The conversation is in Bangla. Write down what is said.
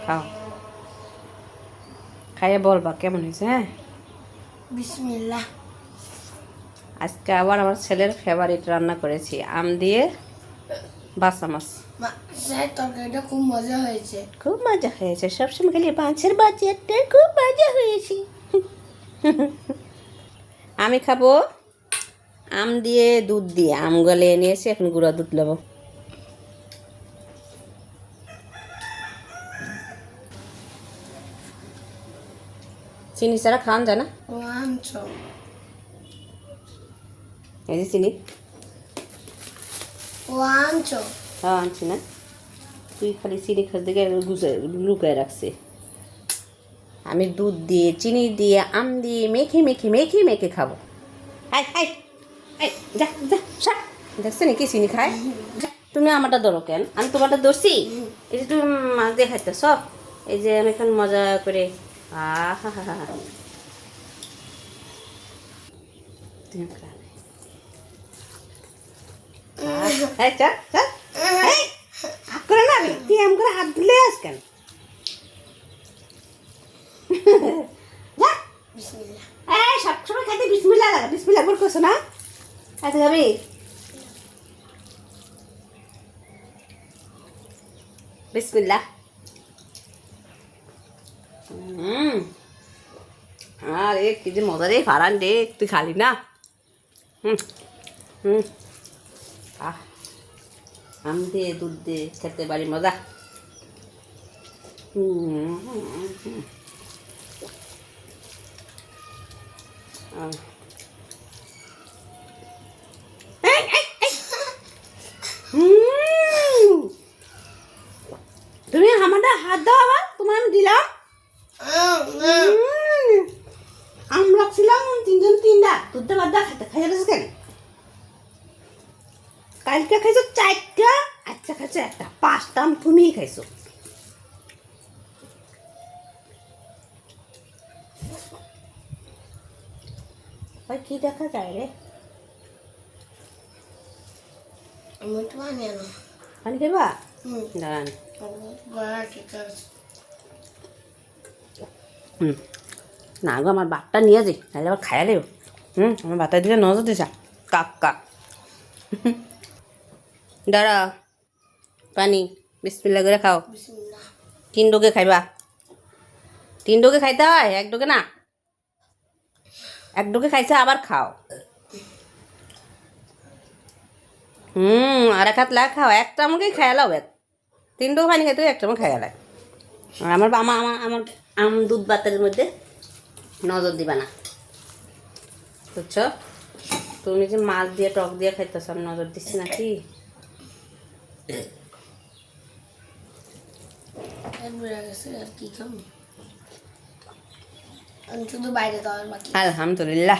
খাও, খাইয়ে বলবা কেমন হয়েছে। হ্যাঁ, বিসমিল্লাহ। আজকে আবার আমার ছেলের ফেভারিট রান্না করেছি, আম দিয়ে বাসা মাছ। তরকারিটা খুব মজা হয়েছে। খুব মজা হয়েছে, সবসময় খালি মাছের বাজারটা খুব মজা হয়েছে। আমি খাবো আম দিয়ে দুধ দিয়ে, আম গলে নিয়েছি, এখন গুঁড়া দুধ নেবো। চিনি ছাড়া খাওয়ান যায় না। ও আনছো? এই যে চিনি। ও আনছো? হ্যাঁ আনছি না, তুই খালি চিনি খাস দিকে লুকায় রাখছি। আমি দুধ দিয়ে চিনি দিয়ে আম দিয়ে মেখে মেখে মেখে মেখে খাবো। হাই হাই হাই, যা যা সা, দেখছো নাকি চিনি খায়। তুমি আমারটা ধরো কেন, আমি তোমারটা ধরছি। এই যে তুমি মাছ দিয়ে খাইতেছ, এই যে আমি এখন মজা করে আহা হা হা হা। এই চল চল, এই হাত করে না, আমি তুই এম করে হাত ধুলে আস কেন। যা, বিসমিল্লাহ। এই সবসময় খাইতে বিসমিল্লাহ লাগা, বিসমিল্লাহ বল করছো না। আচ্ছা যাবি, বিসমিল্লাহ। আরে কি যে মজা রে ফারান রে, তুই খালি না। হুম হুম, আহ, আম দিয়ে দুধ দিয়ে খেতে পারি মজা। হুম হুম হুম, আহ। এই, এই, এই। হুম, তুমি আমাদের হাত দাও, আবার তোমার আমি দিলাম। আমরা ছিলাম তিনজন তিনটা, দুধ বাদ দা খেতে খাই যাচ্ছে কেন। কালকে খাইছো চারটা, আচ্ছা খাইছো একটা, পাঁচটা তুমিই খাইছো। ভাই কি দেখা যায় রে। আমি তো পানি আনো। পানি খাইবা? হুম। দাঁড়ান। ঠিক আছে। হুম, না গো, আমার বাপটা নিয়ে যাই, তাহলে আবার খাইয়া দেব। আমার বাতার দিকে নজর দিছা, কাক কাক। দাঁড়া, পানি বিসমিল্লাহ করে খাও। বিসমিল্লাহ। তিন ডোকে খাইবা, তিন ডোকে খাইতে হয়, এক ডোকে না। এক ডোকে খাইছে আবার খাও। আর এক হাত লা খাও, একটা আমাকেই খাইলাও, এক তিন ডোকে পানি খাইতে একটা আমার খাইয়ালায়। আর আমার আমার আমার আমার আম দুধ বাতারের মধ্যে নজর দিবা না, বুঝছো। তুমি যে মাছ দিয়ে টক দিয়ে খাইতেছ, আমি নজর দিচ্ছি নাকি। আর কি খাবো? আমি শুধু বাইরে যাওয়ার বাকি। আলহামদুলিল্লাহ।